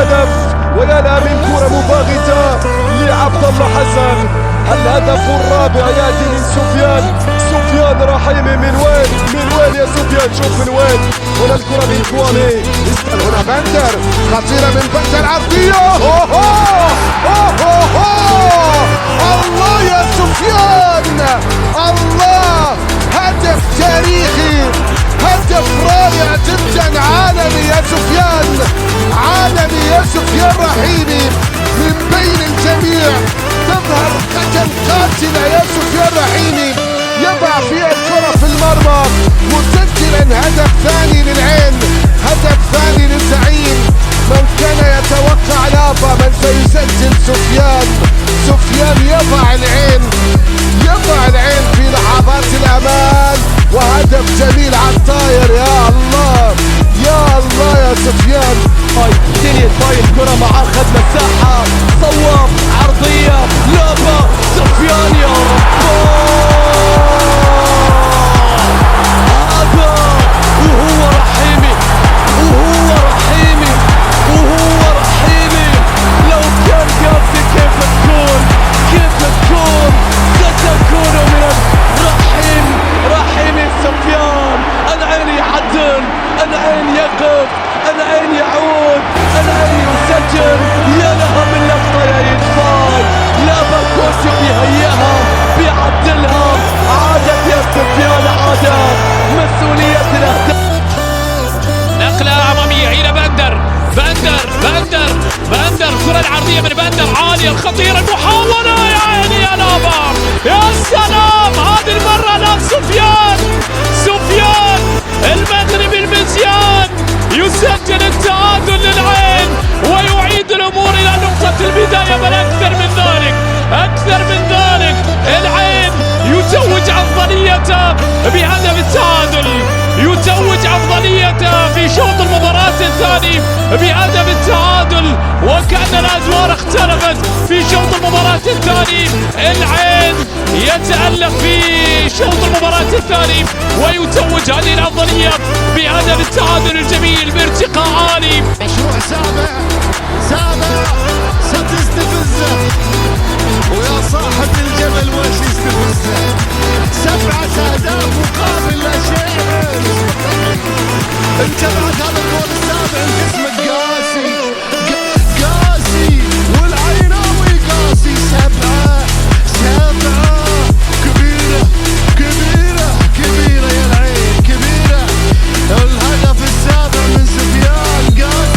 الهدف، ويا لا من كرة مباغتة لعبد الله حسن. الهدف الرابع ياتي من سفيان رحيمي. من وين يا سفيان؟ شوف من وين. هنا الكرة من كوامي، هنا بندر، خطيرة من بندر، عرضية. الله يا سفيان، الله، هدف تاريخي، هدف رائع جدا، عالمي يا سفيان، عالمي يا سفيان رحيمي. من بين الجميع تظهر قتل قاتلة يا سفيان رحيمي، يضع فيها الكرة في المرمى مسجلا هدف ثاني للعين، هدف ثاني للزعيم. من كان يتوقع لافا من سيسجل سفيان يضع العين في لحظات الأمان، وهدف جميل على الطاير. يا الله يا سفيان. باي الكرة معاه، خد مساحة، صوب عرضية، لعبة سفيان. يا هذا وهو رحيمي، لو كان قاسي كيف تكون ستكون من رحيمي سفيان. العين يعدل، العين يقف، العين يعود، العين يسجل. يا لها من لقطة يا يدفاي، لا باكوسي بيهيئها بيعدلها. عادت يا سفيان، عادت مسؤولية الأهداف. نقلة أمامية إلى بندر، الكرة العرضية من بندر عالية الخطيرة، المحاولة. يا عيني يا لابا، يا سلام. هذه المرة لا، سفيان المغربي المزيان يسجل التعادل للعين ويعيد الأمور إلى نقطة البداية، بل أكثر من ذلك. العين يتوج أفضليته بهدف التعادل، يتوج أفضليته في شوط المباراة الثاني بهدف التعادل، وكأن الأدوار اختلفت في شوط المباراة الثاني. العين يتألق في شوط المباراة الثاني ويتوج هذه الأفضلية بهدف التعادل الجميل بارتقاء عالي. مشروع سابع ستستفزه، ويا صاحب الجمل وش يستفزه. 7 أهداف مقابل لا شيء. انتبهت هذا الجول السابع، اسمه قاسي والعيناوي قاسي. 7 كبيرة يا العين، كبيرة. الهدف السابع من سفيان قاسي.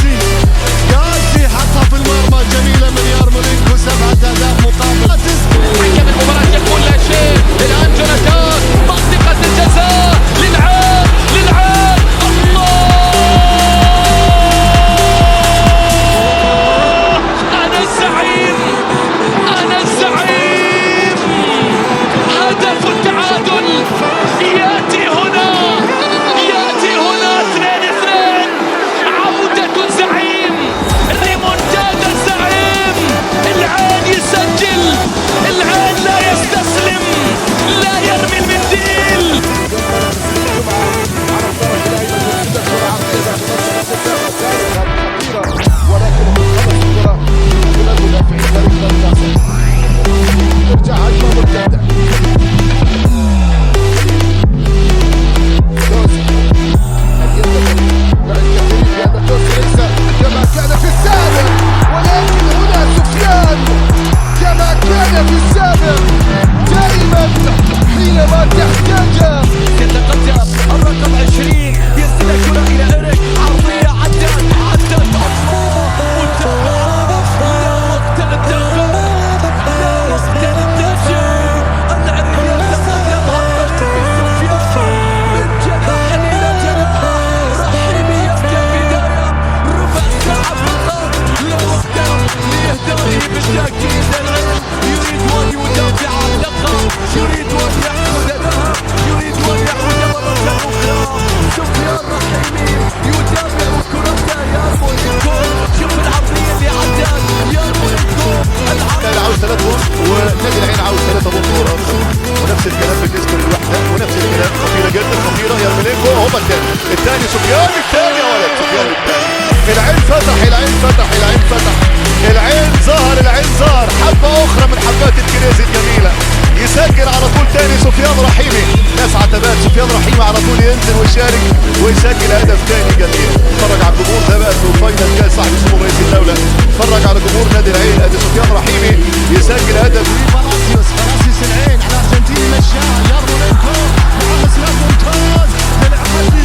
ينزل ويشارك ويسجل هدف ثاني جميل. اتفرج على الجمهور ده بقى في فاينل كاس صاحب اسمه رئيس الدوله. اتفرج على جمهور نادي العين، ادي سفيان رحيمي يسجل هدف. فلاسيوس العين الارجنتيني مشاه يارمولينكو مع اسلام ممتاز تلعب عندي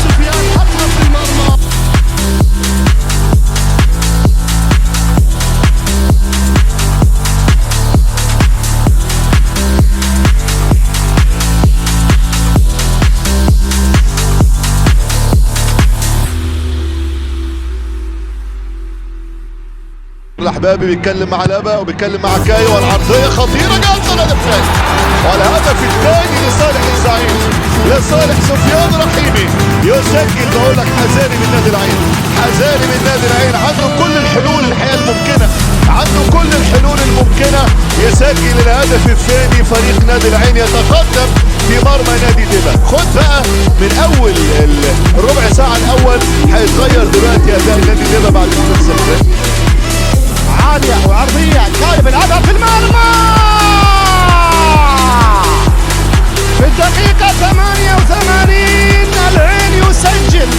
سفيان حطها في المرمى. الاحبابي بيتكلم مع لابا وبيتكلم مع كاي، والعرضيه خطيره جدا الهدف الثاني، والهدف الثاني لصالح الزعيم لصالح سفيان رحيمي يسجل. بقول لك حذاري من نادي العين، حذاري من نادي العين، عنده كل الحلول الحقيقه الممكنه، عنده كل الحلول الممكنه يسجل الهدف الثاني. فريق نادي العين يتقدم في مرمى نادي دبا. خد بقى من اول الربع ساعه الاول هيتغير دلوقتي اداء نادي دبا بعد التغيير. عالية وعرضية كاي بيلعبها في المرمى في الدقيقة 88. العين يسجل،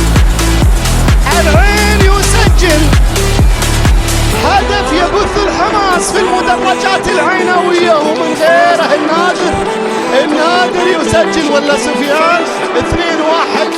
العين يسجل هدف يبث الحماس في المدرجات العينوية، ومن غيره النادر يسجل ولا سفيان. 2-1